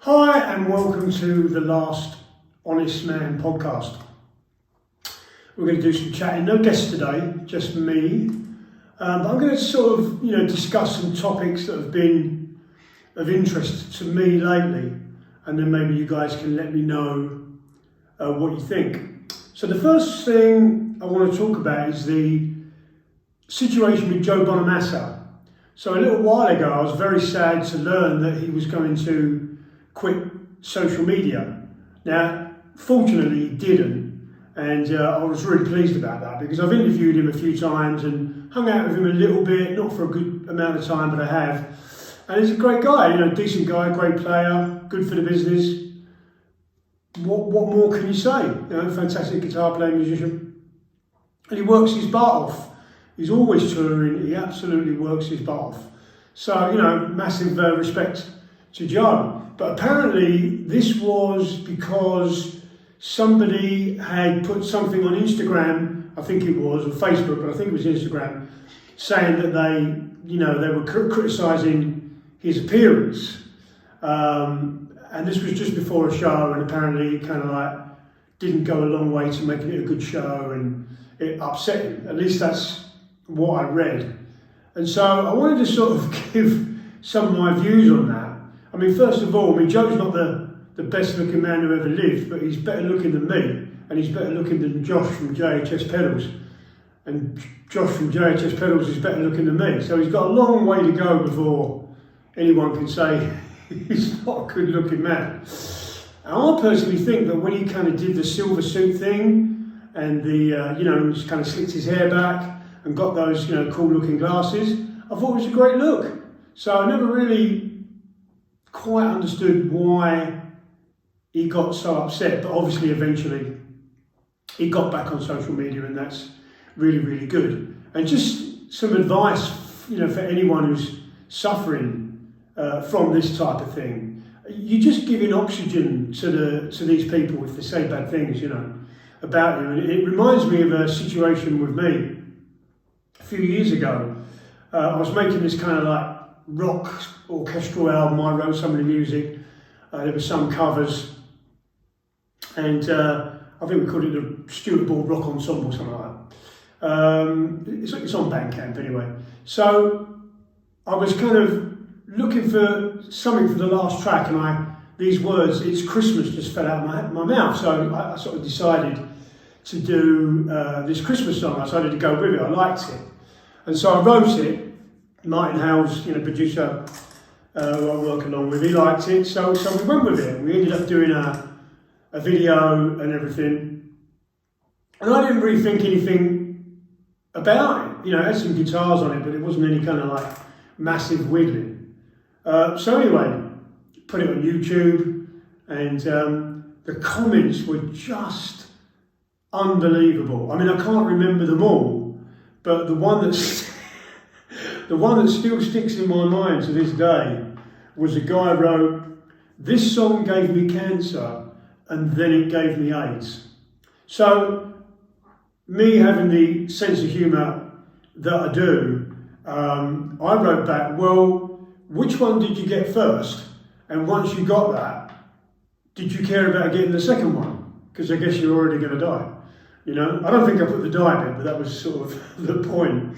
Hi and welcome to the Last Honest Man podcast. We're going to do some chatting, no guests today, just me. But I'm going to sort of, discuss some topics that have been of interest to me lately, and then maybe you guys can let me know what you think. So the first thing I want to talk about is the situation with Joe Bonamassa. So a little while ago, I was very sad to learn that he was going to quit social media. Now, fortunately, he didn't, and I was really pleased about that because I've interviewed him a few times and hung out with him a little bit, not for a good amount of time, but I have. And he's a great guy, decent guy, great player, good for the business. What more can you say? Fantastic guitar playing musician, and he works his butt off. He's always touring. He absolutely works his butt off. So massive respect to Joe. But apparently this was because somebody had put something on Instagram, I think it was, or Facebook, but I think it was Instagram, saying that they were criticising his appearance. And this was just before a show, and apparently it kind of didn't go a long way to making it a good show, and it upset him. At least that's what I read. And so I wanted to sort of give some of my views on that. I mean, first of all, Joe's not the best looking man who ever lived, but he's better looking than me, and he's better looking than Josh from JHS Pedals. And Josh from JHS Pedals is better looking than me. So he's got a long way to go before anyone can say he's not a good looking man. And I personally think that when he kind of did the silver suit thing and just kind of slicked his hair back and got those, cool looking glasses, I thought it was a great look. So I never really quite understood why he got so upset, but obviously eventually he got back on social media, and that's really, really good. And just some advice, for anyone who's suffering from this type of thing. You're just giving oxygen to these people if they say bad things, about you. And it reminds me of a situation with me a few years ago. I was making this kind of rock orchestral album. I wrote some of the music. There were some covers, and I think we called it the Stuart Ball Rock Ensemble, something like that. It's on Bandcamp anyway. So I was kind of looking for something for the last track, and these words, "It's Christmas," just fell out of my mouth. So I sort of decided to do this Christmas song. I decided to go with it. I liked it, and so I wrote it. Martin Howes, producer who I work along with, he liked it, so we went with it. We ended up doing a video and everything, and I didn't really think anything about it. It had some guitars on it, but it wasn't any kind of massive whittling. So anyway, put it on YouTube, and the comments were just unbelievable. I mean, I can't remember them all, but the one that still sticks in my mind to this day was a guy wrote, "This song gave me cancer and then it gave me AIDS." So, me having the sense of humour that I do, I wrote back, "Well, which one did you get first? And once you got that, did you care about getting the second one? Because I guess you're already going to die." I don't think I put the die bit, but that was sort of the point.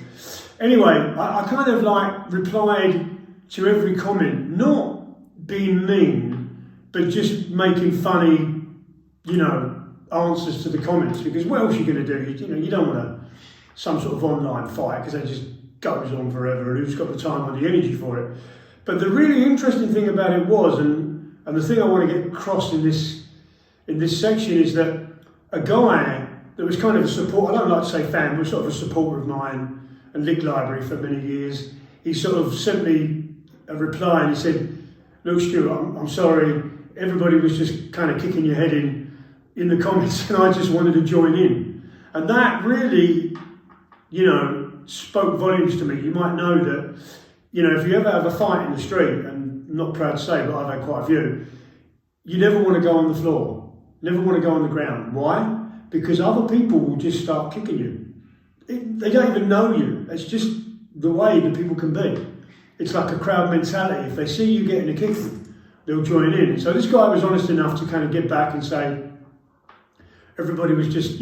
Anyway, I kind of replied to every comment, not being mean, but just making funny, answers to the comments, because what else are you going to do? You don't want some sort of online fight, because that just goes on forever, and who's got the time or the energy for it? But the really interesting thing about it was, and the thing I want to get across in this section, is that a guy that was kind of a support, I don't like to say fan, but sort of a supporter of mine and Lick Library for many years, he sort of sent me a reply, and he said, "Look, Stuart, I'm sorry, everybody was just kind of kicking your head in the comments, and I just wanted to join in." And that really, spoke volumes to me. You might know that, if you ever have a fight in the street, and I'm not proud to say, but I've had quite a few, you never want to go on the floor, never want to go on the ground. Why? Because other people will just start kicking you. They don't even know you. It's just the way that people can be. It's like a crowd mentality. If they see you getting a kicking, they'll join in. So this guy was honest enough to kind of get back and say, everybody was just,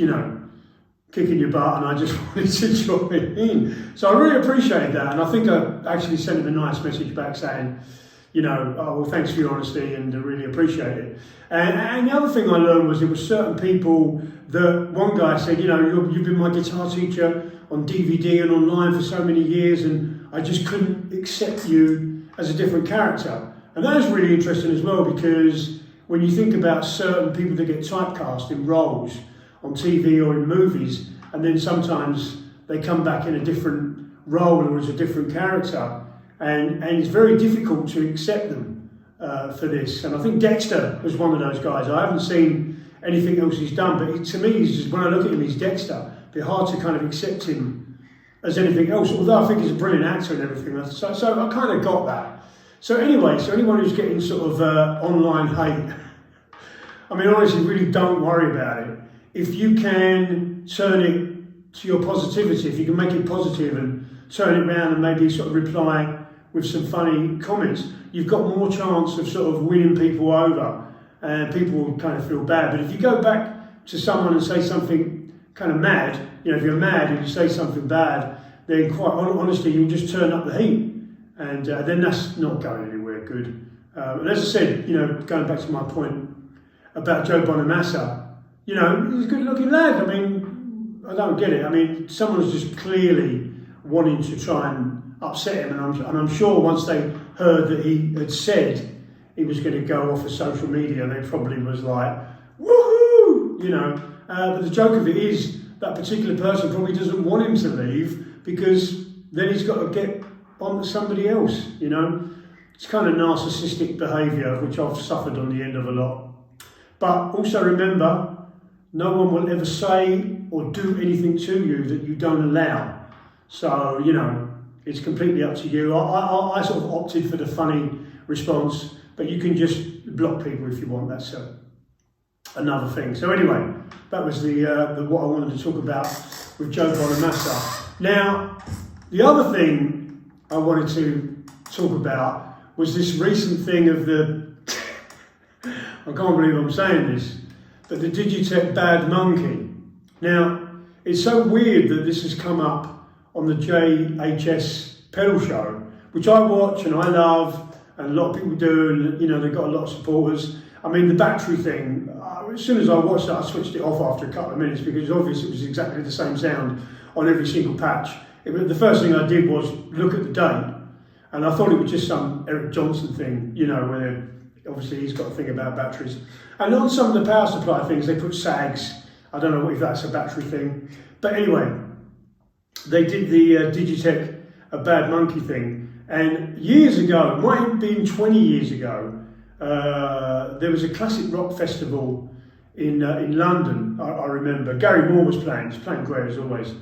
kicking your butt, and I just wanted to join in. So I really appreciated that, and I think I actually sent him a nice message back saying, oh, well, thanks for your honesty, and I really appreciate it. And the other thing I learned was there were certain people that, one guy said, you've been my guitar teacher on DVD and online for so many years, and I just couldn't accept you as a different character. And that is really interesting as well, because when you think about certain people that get typecast in roles on TV or in movies, and then sometimes they come back in a different role or as a different character, and it's very difficult to accept them for this. And I think Dexter was one of those guys. I haven't seen anything else he's done, but to me, he's just, when I look at him, he's Dexter. It'd be hard to kind of accept him as anything else, although I think he's a brilliant actor and everything. So I kind of got that. So anyway, so anyone who's getting sort of online hate, I mean, honestly, really don't worry about it. If you can turn it to your positivity, if you can make it positive and turn it around and maybe sort of reply with some funny comments, you've got more chance of sort of winning people over, and people will kind of feel bad. But if you go back to someone and say something kind of mad, if you're mad and you say something bad, then quite honestly, you'll just turn up the heat, and then that's not going anywhere good. And as I said, going back to my point about Joe Bonamassa, he's a good-looking lad. I mean, I don't get it. I mean, someone's just clearly wanting to try and upset him, and I'm sure once they heard that he had said he was going to go off of social media, they probably was like, woohoo, But the joke of it is that particular person probably doesn't want him to leave, because then he's got to get on to somebody else, It's kind of narcissistic behaviour, which I've suffered on the end of a lot. But also remember, no one will ever say or do anything to you that you don't allow. So, it's completely up to you. I sort of opted for the funny response, but you can just block people if you want. That's another thing. So anyway, that was the what I wanted to talk about with Joe Bonamassa. Now, the other thing I wanted to talk about was this recent thing of I can't believe I'm saying this, but the Digitech Bad Monkey. Now, it's so weird that this has come up on the JHS pedal show, which I watch and I love, and a lot of people do, and they've got a lot of supporters. I mean, the battery thing, as soon as I watched that, I switched it off after a couple of minutes, because it's obvious it was exactly the same sound on every single patch. The first thing I did was look at the date, and I thought it was just some Eric Johnson thing, where obviously he's got a thing about batteries. And on some of the power supply things, they put sags. I don't know if that's a battery thing. But anyway, they did the Digitech Bad Monkey thing. And years ago, it might have been 20 years ago, there was a classic rock festival in London, I remember. Gary Moore was playing. He's playing great as always.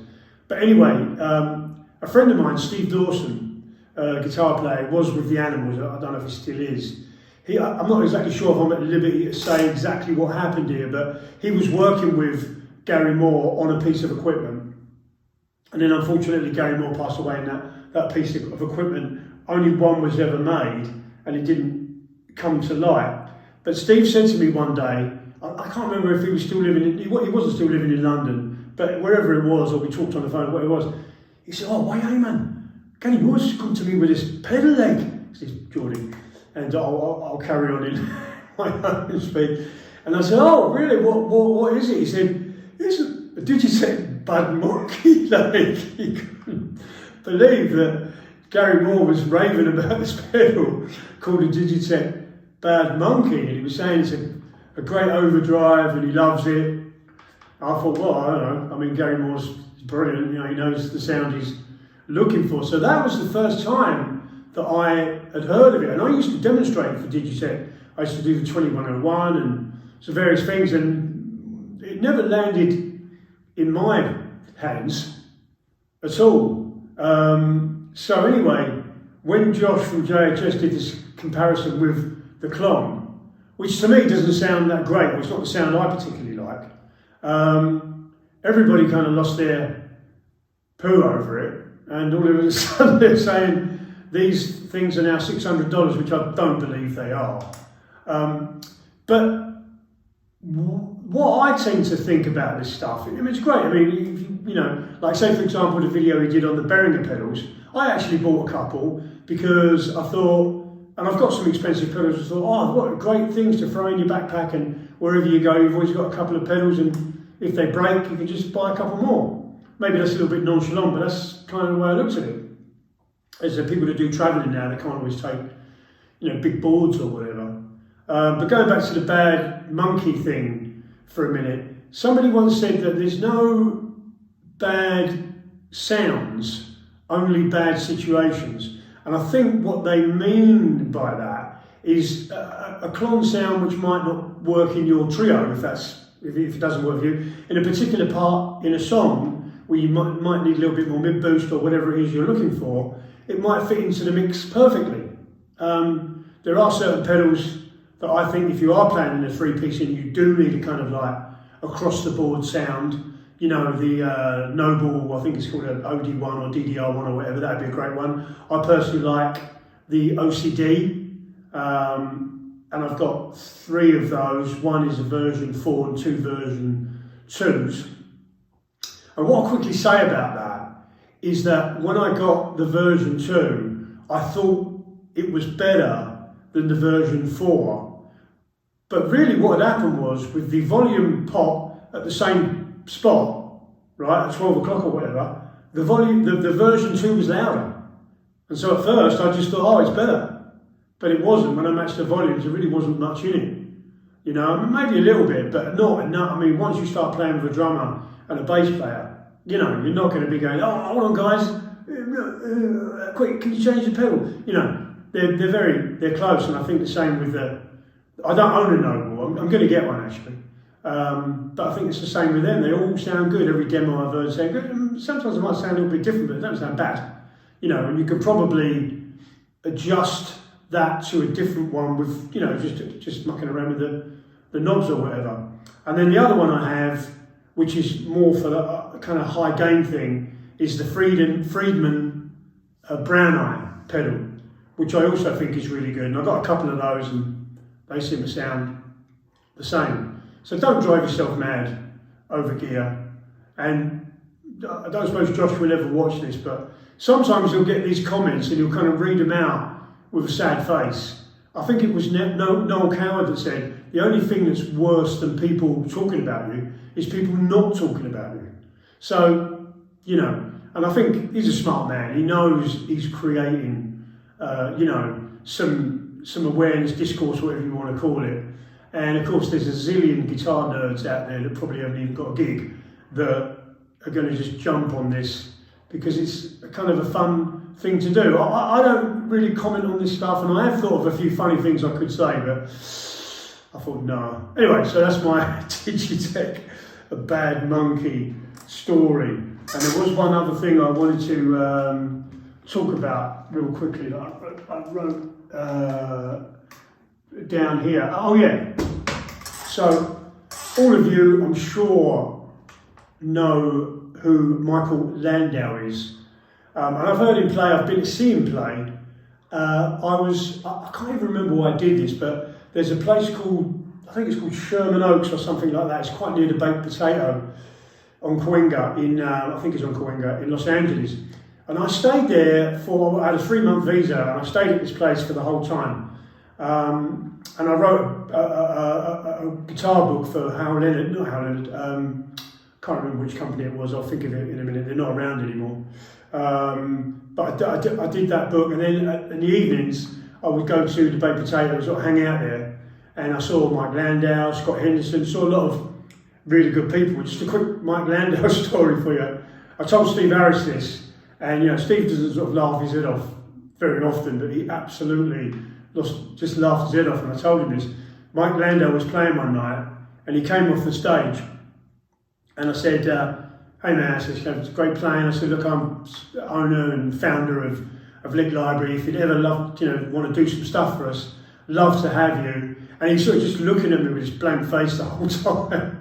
But anyway, a friend of mine, Steve Dawson, guitar player, was with the Animals. I don't know if he still is. I'm not exactly sure if I'm at liberty to say exactly what happened here, but he was working with Gary Moore on a piece of equipment. And then unfortunately Gary Moore passed away, and that piece of equipment, only one was ever made, and it didn't come to light. But Steve said to me one day, I can't remember if he was still living he wasn't still living in London, but wherever it was, or we talked on the phone, whatever it was, he said, "Oh, wait, hey man, Gary Moore's come to me with this pedal leg," says Geordie. And I'll carry on in my own speed. And I said, "Oh, really? What is it?" He said, "It's a Digitech Bad Monkey leg." He couldn't believe that Gary Moore was raving about this pedal called a Digitech Bad Monkey, and he was saying it's a great overdrive and he loves it. I thought, well, I don't know. I mean, Gary Moore's brilliant. He knows the sound he's looking for. So that was the first time that I had heard of it, and I used to demonstrate for Digitech. I used to do the 2101 and some various things, and it never landed in my hands at all. So anyway, when Josh from JHS did this comparison with the Klon, which to me doesn't sound that great, it's not the sound I particularly like, everybody kind of lost their poo over it, and all of a sudden they're saying these things are now $600, which I don't believe they are. But what I tend to think about this stuff, I mean, it's great. I mean, you know, like say for example, the video he did on the Behringer pedals, I actually bought a couple because I thought, and I've got some expensive pedals, I thought, oh, what great things to throw in your backpack, and wherever you go, you've always got a couple of pedals, and if they break, you can just buy a couple more. Maybe that's a little bit nonchalant, but that's kind of the way I looked at it. As there are people that do travelling now, they can't always take, you know, big boards or whatever. But going back to the bad monkey thing for a minute, somebody once said that there's no bad sounds, only bad situations. And I think what they mean by that is a clon sound which might not work in your trio, if it doesn't work for you, in a particular part in a song where you might need a little bit more mid boost or whatever it is you're looking for, it might fit into the mix perfectly. There are certain pedals that I think if you are playing in a three-piece and you do need a kind of like across-the-board sound, you know, the Noble, I think it's called an OD1 or DDR1 or whatever, that'd be a great one. I personally like the OCD, and I've got 3 of those. One is a version 4 and 2 version 2s. And what I'll quickly say about that is that when I got the version 2, I thought it was better than the version 4. But really what had happened was, with the volume pot at the same spot, right, at 12 o'clock or whatever, the version 2 was louder. And so at first I just thought, oh, it's better. But it wasn't. When I matched the volumes, there really wasn't much in it. You know, I mean, maybe a little bit, but not enough. I mean, once you start playing with a drummer and a bass player, you know, you're not going to be going, oh, hold on guys, quick, can you change the pedal? You know, they're close, and I think the same with I don't own a Noble, I'm going to get one actually. But I think it's the same with them. They all sound good. Every demo I've heard sound good. Sometimes it might sound a little bit different, but it don't sound bad. You know, and you could probably adjust that to a different one with, you know, just mucking around with the knobs or whatever. And then the other one I have, which is more for the kind of high gain thing, is the Friedman Brown Eye pedal, which I also think is really good. And I've got a couple of those, and they seem to sound the same. So don't drive yourself mad over gear. And I don't suppose Josh will ever watch this, but sometimes he'll get these comments and he'll kind of read them out with a sad face. I think it was Noel Coward that said, the only thing that's worse than people talking about you is people not talking about you. So, you know, and I think he's a smart man. He knows he's creating, you know, some awareness, discourse, whatever you want to call it. And of course, there's a zillion guitar nerds out there that probably haven't even got a gig that are going to just jump on this because it's kind of a fun thing to do. I don't really comment on this stuff, and I have thought of a few funny things I could say, but I thought, no. Anyway, so that's my Digitech, a bad monkey story. And there was one other thing I wanted to talk about real quickly that I wrote down here. Oh yeah, so all of you, I'm sure, know who Michael Landau is. And I've heard him play, I've been to see him play. I can't even remember why I did this, but there's a place called, I think it's called Sherman Oaks or something like that. It's quite near the Baked Potato on Cahuenga I think it's on Cahuenga in Los Angeles. And I stayed there I had a 3-month visa, and I stayed at this place for the whole time. And I wrote a guitar book for Hal Leonard, can't remember which company it was, I'll think of it in a minute, they're not around anymore. But I did that book, and then in the evenings I would go to the Baked Potato, sort of hang out there, and I saw Mike Landau, Scott Henderson, saw a lot of really good people. Just a quick Mike Landau story for you. I told Steve Harris this, and you know, Steve doesn't sort of laugh his head off very often, but he absolutely just laughed his head off when I told him this. Mike Landau was playing one night, and he came off the stage, and I said, hey man, I said, it's great playing. I said, look, I'm owner and founder of Lick Library. If you'd ever want to do some stuff for us, love to have you. And he sort of just looking at me with this blank face the whole time.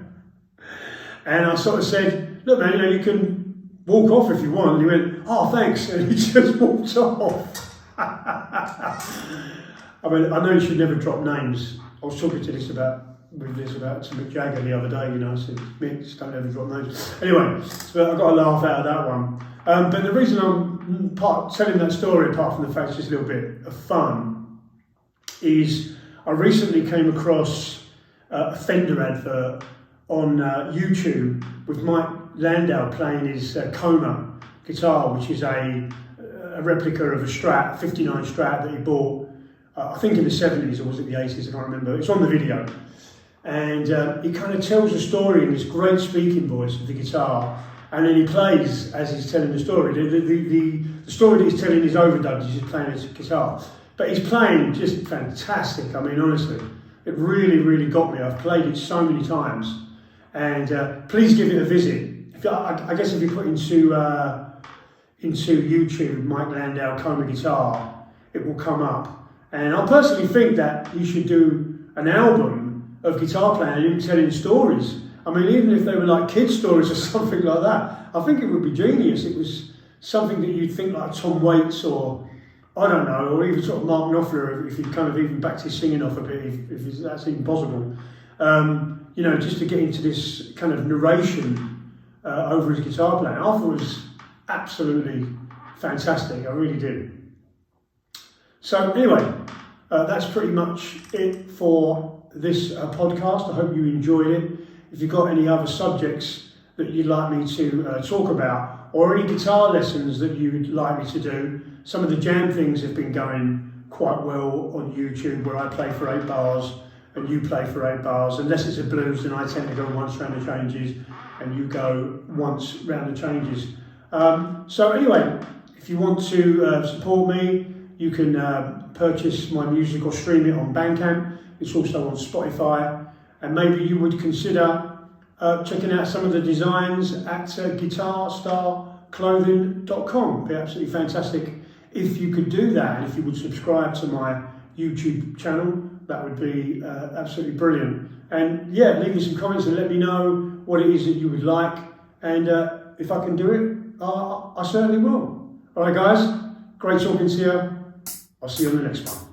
And I sort of said, look man, you can walk off if you want. And he went, oh, thanks. And he just walked off. I mean, I know you should never drop names was talking to Liz about to Mick Jagger the other day, you know, I said, Mick, just don't ever drop names. Anyway, so I got a laugh out of that one. But the reason I'm telling that story, apart from the fact it's just a little bit of fun, is I recently came across a Fender advert on YouTube with Mike Landau playing his Coma guitar, which is a replica of a Strat, 59 Strat that he bought, I think in the 70s, or was it the 80s, I can't remember. It's on the video. And he kind of tells a story in this great speaking voice of the guitar, and then he plays as he's telling the story. The story that he's telling is overdubbed, he's just playing his guitar. But he's playing just fantastic, I mean, honestly. It really, really got me. I've played it so many times. And please give it a visit. I guess if you put into YouTube Mike Landau Coma guitar, it will come up. And I personally think that you should do an album of guitar playing and him telling stories. I mean, even if they were like kids' stories or something like that, I think it would be genius. It was something that you'd think like Tom Waits or, I don't know, or even sort of Mark Knopfler, if he kind of even backed his singing off a bit, if that's even possible. You know, just to get into this kind of narration over his guitar playing. I thought it was absolutely fantastic, I really did. So anyway, that's pretty much it for this podcast. I hope you enjoyed it. If you've got any other subjects that you'd like me to talk about, or any guitar lessons that you'd like me to do, some of the jam things have been going quite well on YouTube, where I play for 8 bars and you play for 8 bars. Unless it's a blues, then I tend to go once round the changes and you go once round the changes. So anyway, if you want to support me, you can purchase my music or stream it on Bandcamp. It's also on Spotify, and maybe you would consider checking out some of the designs at guitarstarclothing.com. It'd be absolutely fantastic if you could do that, and if you would subscribe to my YouTube channel, that would be absolutely brilliant. And yeah, leave me some comments and let me know what it is that you would like, and if I can do it, I certainly will. All right, guys, great talking to you. I'll see you on the next one.